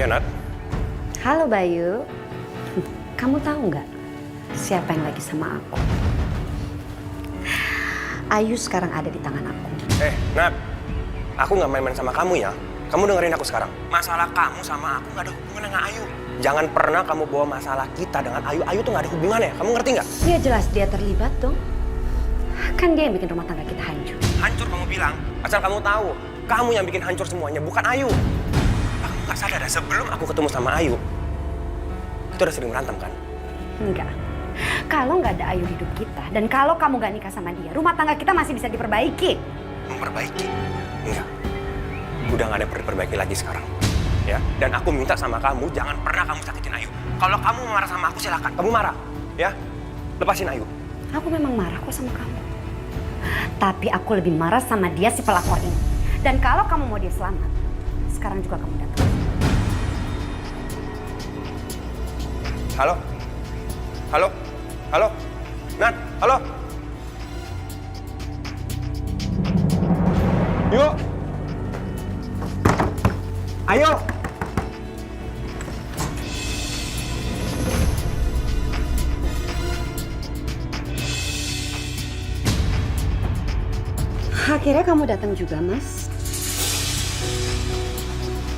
Nat. Halo Bayu. Kamu tahu nggak siapa yang lagi sama aku? Ayu sekarang ada di tangan aku. Nat. Aku nggak main-main sama kamu ya. Kamu dengerin aku sekarang. Masalah kamu sama aku nggak ada hubungan dengan Ayu. Jangan pernah kamu bawa masalah kita dengan Ayu. Ayu tuh nggak ada hubungannya. Kamu ngerti nggak? Dia jelas dia terlibat dong. Kan dia yang bikin rumah tangga kita hancur. Hancur kamu bilang. Asal kamu tahu. Kamu yang bikin hancur semuanya, bukan Ayu. Kamu nggak sadar ya, sebelum aku ketemu sama Ayu, kita udah sering berantem kan? Enggak. Kalau nggak ada Ayu di hidup kita, dan kalau kamu nggak nikah sama dia, rumah tangga kita masih bisa diperbaiki. Memperbaiki? Enggak. Udah nggak ada yang perlu diperbaiki lagi sekarang. Ya. Dan aku minta sama kamu, jangan pernah kamu sakitin Ayu. Kalau kamu marah sama aku, silakan. Kamu marah. Ya. Lepasin Ayu. Aku memang marah kok sama kamu. Tapi aku lebih marah sama dia si pelakor ini. Dan kalau kamu mau dia selamat, sekarang juga kamu datang. Halo? Halo? Halo? Nat? Halo? Yuk! Ayo! Akhirnya kamu datang juga, Mas.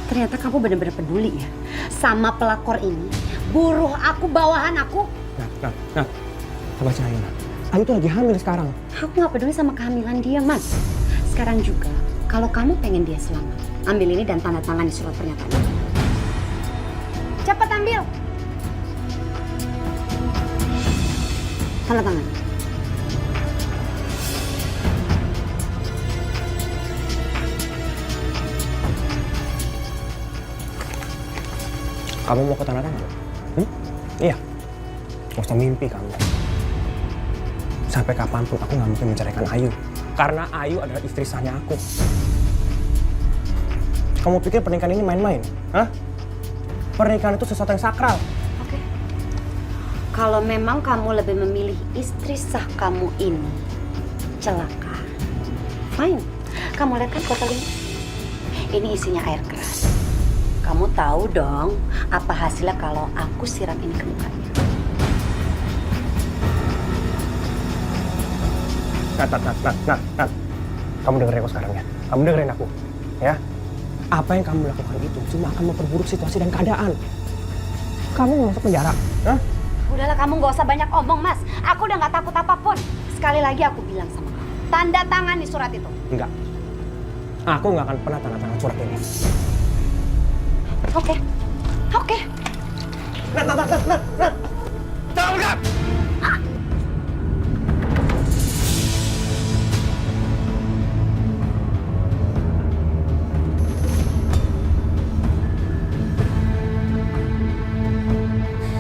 Ternyata kamu benar-benar peduli ya sama pelakor ini. Buruh aku, bawahan aku. Nah. Lepasin Ayu, Nat. Ayu tuh lagi hamil sekarang. Aku nggak peduli sama kehamilan dia, Mas. Sekarang juga, kalau kamu pengen dia selamat, ambil ini dan tanda tangan di surat pernyataan. Cepat ambil. Tanda tangan. Kamu mau ke tanah tangan? Iya. Gak usah mimpi kamu. Sampai kapanpun aku gak mungkin menceraikan Ayu. Karena Ayu adalah istri sahnya aku. Kamu pikir pernikahan ini main-main? Hah? Pernikahan itu sesuatu yang sakral. Oke. Kalau memang kamu lebih memilih istri sah kamu ini celaka, fine. Kamu lihat kan botol ini? Ini isinya air keras. Kamu tahu dong apa hasilnya kalau aku siram ini ke mukanya. Nat. Kamu dengerin aku sekarang ya. Kamu dengerin aku. Ya. Apa yang kamu lakukan itu cuma akan memperburuk situasi dan keadaan. Kamu mau masuk penjara. Hah? Udahlah, kamu nggak usah banyak omong, Mas. Aku udah nggak takut apapun. Sekali lagi aku bilang sama kamu, tanda tangan di surat itu. Enggak. Aku nggak akan pernah tanda tangan surat ini. Oke. Nat. Jangan bergerak!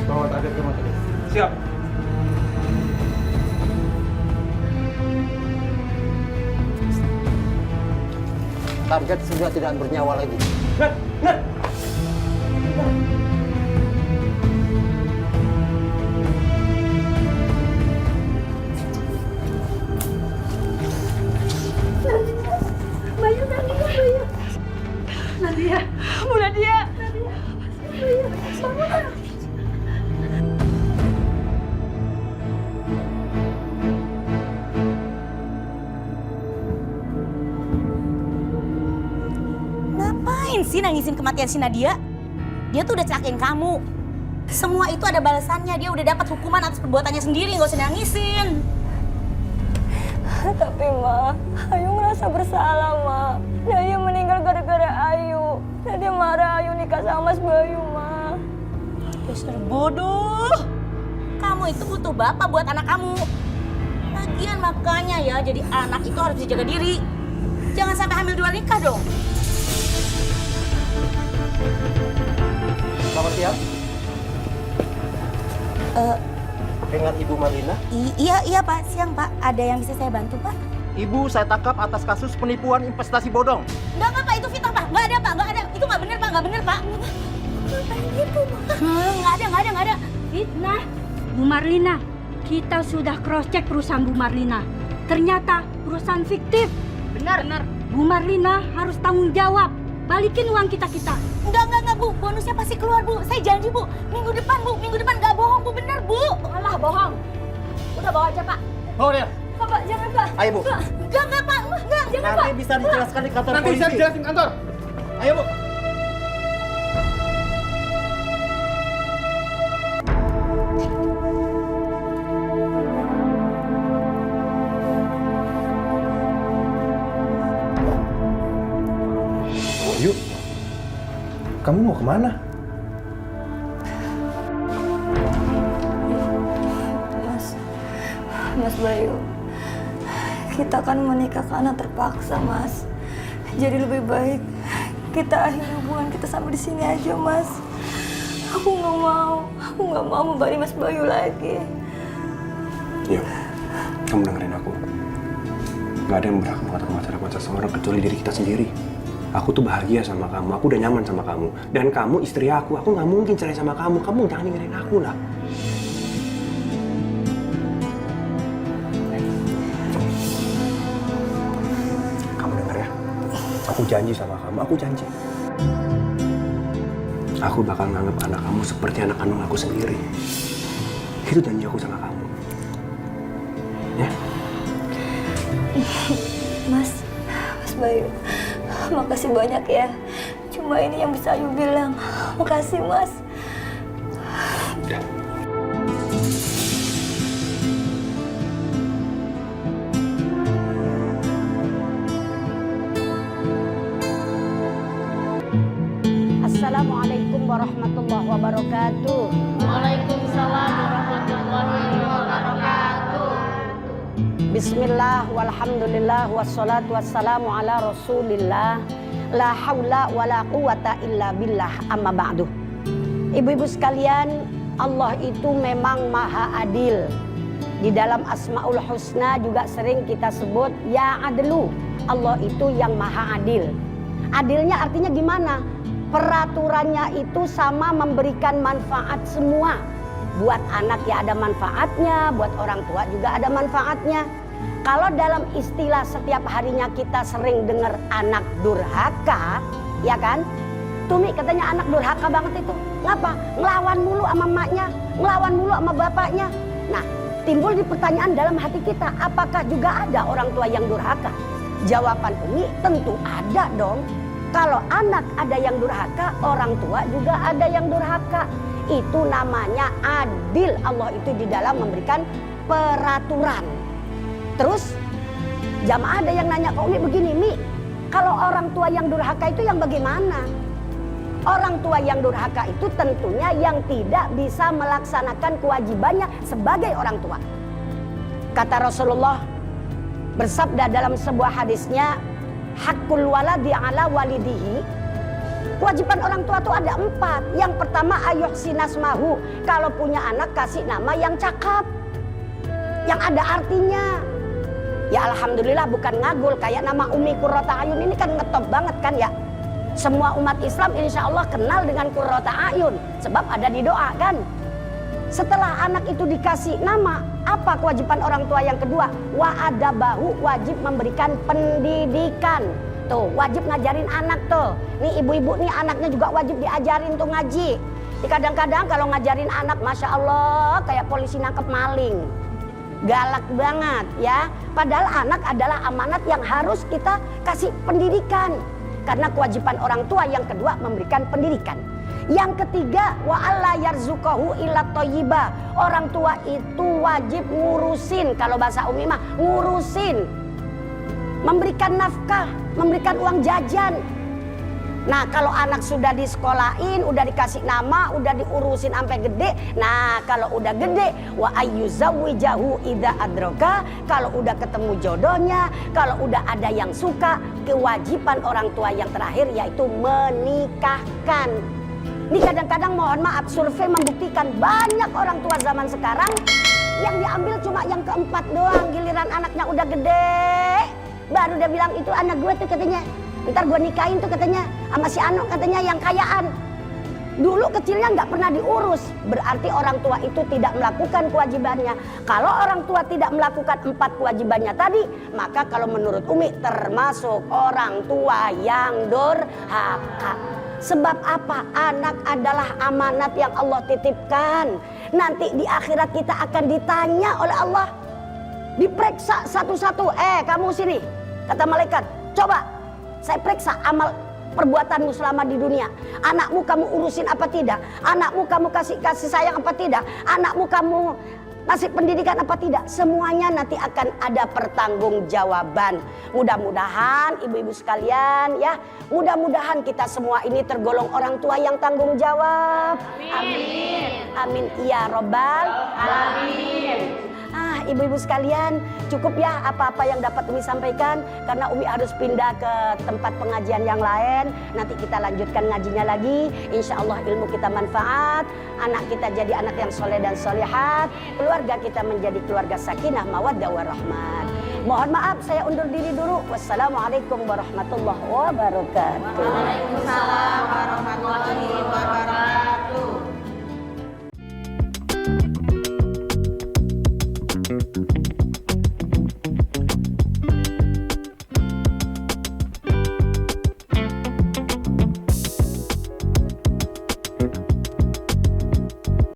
Bawa target ke rumah sakit. Siap. Target sudah tidak bernyawa lagi. Nat. Nadia, Bu Nadia. Ngapain sih nangisin kematian si Nadia? Dia tuh udah celakain kamu. Semua itu ada balasannya. Dia udah dapat hukuman atas perbuatannya sendiri. Nggak usah nangisin. Tapi Ma, Ayu ngerasa bersalah Ma. Nadia meninggal gara-gara Ayu. Nadia marah Ayu nikah sama Mas Bayu Ma. Dasar bodoh. Kamu itu butuh bapak buat anak kamu. Lagian makanya ya, jadi anak itu harus dijaga diri. Jangan sampai hamil di luar nikah dong. Selamat siang. Dengan Ibu Marlina. Iya Pak, siang Pak. Ada yang bisa saya bantu Pak? Ibu saya tangkap atas kasus penipuan investasi bodong. Enggak Pak, itu fitnah Pak. Enggak ada Pak, enggak ada. Itu enggak benar Pak, enggak benar Pak. Ngapain gitu Pak? Enggak ada. Fitnah. Bu Marlina, kita sudah cross check perusahaan Bu Marlina. Ternyata perusahaan fiktif. Benar. Bu Marlina harus tanggung jawab. Balikin uang kita. Enggak, Bu. Bonusnya pasti keluar, Bu. Saya janji, Bu. Minggu depan, Bu. Minggu depan nggak bohong, Bu. Bener, Bu. Alah, bohong. Udah bawa aja, Pak. Bawa dia. Pak, jangan, Pak. Ayo, Bu. Enggak, Pak. Enggak, jangan, Pak. Nanti bisa dijelaskan di kantor Nanti polisi. bisa dijelasin kantor. Ayo, Bu. Yuk, kamu mau kemana? Mas Bayu, kita kan menikah karena terpaksa, Mas. Jadi lebih baik kita akhiri hubungan kita sampai di sini aja, Mas. Aku nggak mau membalik Mas Bayu lagi. Yuk, kamu dengerin aku. Gak ada yang berhak mengatur seseorang kecuali diri kita sendiri. Aku tuh bahagia sama kamu, aku udah nyaman sama kamu. Dan kamu istri aku nggak mungkin cerai sama kamu. Kamu jangan dengerin aku lah. Kamu denger ya, aku janji sama kamu, aku janji. Aku bakal nganggap anak kamu seperti anak kandung aku sendiri. Itu janji aku sama kamu. Ya? Mas Bayu, makasih banyak ya. Cuma ini yang bisa Ayu bilang. Makasih, Mas. Udah. Assalamualaikum warahmatullahi wabarakatuh. Waalaikumsalam warahmatullahi wabarakatuh. Bismillah, walhamdulillah, wassalatu wassalamu ala rasulillah. La hawla wa la quwata illa billah, amma ba'du. Ibu-ibu sekalian, Allah itu memang maha adil. Di dalam Asmaul Husna juga sering kita sebut ya adlu. Allah itu yang maha adil. Adilnya artinya gimana? Peraturannya itu sama memberikan manfaat semua. Buat anak ya ada manfaatnya, buat orang tua juga ada manfaatnya. Kalau dalam istilah setiap harinya kita sering dengar anak durhaka, ya kan? Tumi katanya anak durhaka banget itu. Ngapa? Ngelawan mulu sama emaknya, ngelawan mulu sama bapaknya. Nah, timbul di pertanyaan dalam hati kita, apakah juga ada orang tua yang durhaka? Jawaban Umi tentu ada dong. Kalau anak ada yang durhaka, orang tua juga ada yang durhaka. Itu namanya adil. Allah itu di dalam memberikan peraturan. Terus jamaah ada yang nanya ke Umi begini, Mi, kalau orang tua yang durhaka itu yang bagaimana? Orang tua yang durhaka itu tentunya yang tidak bisa melaksanakan kewajibannya sebagai orang tua. Kata Rasulullah bersabda dalam sebuah hadisnya, hakul waladi ala walidihi. Kewajiban orang tua itu ada 4. Yang pertama ayuhsinasmahu. Kalau punya anak kasih nama yang cakep, yang ada artinya. Ya alhamdulillah bukan ngagul kayak nama Umi Qurrata Ayun ini kan ngetop banget kan ya. Semua umat Islam insya Allah kenal dengan Qurrata Ayun sebab ada di doa kan. Setelah anak itu dikasih nama, apa kewajiban orang tua yang kedua? Wa adabahu, wajib memberikan pendidikan. Tuh, wajib ngajarin anak tuh. Nih ibu-ibu nih anaknya juga wajib diajarin tuh ngaji. Kadang-kadang kalau ngajarin anak, Masya Allah kayak polisi nangkep maling. Galak banget ya. Padahal anak adalah amanat yang harus kita kasih pendidikan. Karena kewajiban orang tua yang kedua memberikan pendidikan. Yang ketiga, wa alla yarzuqahu illa thayyiba. Orang tua itu wajib ngurusin, kalau bahasa Umi mah ngurusin. Memberikan nafkah, memberikan uang jajan. Nah, kalau anak sudah disekolahin, udah dikasih nama, udah diurusin sampai gede. Nah, kalau udah gede, wa ayyuzawwijahu idza adraka. Kalau udah ketemu jodohnya, kalau udah ada yang suka, kewajiban orang tua yang terakhir yaitu menikahkan. Ini kadang-kadang mohon maaf, survei membuktikan banyak orang tua zaman sekarang yang diambil cuma yang keempat doang. Giliran anaknya udah gede, baru dia bilang itu anak gue tuh katanya. Ntar gue nikahin tuh katanya sama si Anu katanya yang kayaan. Dulu kecilnya nggak pernah diurus, berarti orang tua itu tidak melakukan kewajibannya. Kalau orang tua tidak melakukan 4 kewajibannya tadi, maka kalau menurut Umi termasuk orang tua yang durhaka. Sebab apa? Anak adalah amanat yang Allah titipkan. Nanti di akhirat kita akan ditanya oleh Allah. Diperiksa satu-satu. Kamu sini. Kata malaikat, coba saya periksa amal perbuatanmu selama di dunia. Anakmu kamu urusin apa tidak? Anakmu kamu kasih sayang apa tidak? Anakmu kamu kasih pendidikan apa tidak? Semuanya nanti akan ada pertanggungjawaban. Mudah-mudahan ibu-ibu sekalian ya, mudah-mudahan kita semua ini tergolong orang tua yang tanggung jawab. Amin. Amin ya robbal alamin. Ibu-ibu sekalian, cukup ya apa-apa yang dapat Umi sampaikan, karena Umi harus pindah ke tempat pengajian yang lain. Nanti kita lanjutkan ngajinya lagi. Insya Allah ilmu kita manfaat, anak kita jadi anak yang soleh dan solehat, keluarga kita menjadi keluarga sakinah, mawaddah warahmat. Mohon maaf saya undur diri dulu. Wassalamualaikum warahmatullahi wabarakatuh. Waalaikumsalam warahmatullahi wabarakatuh.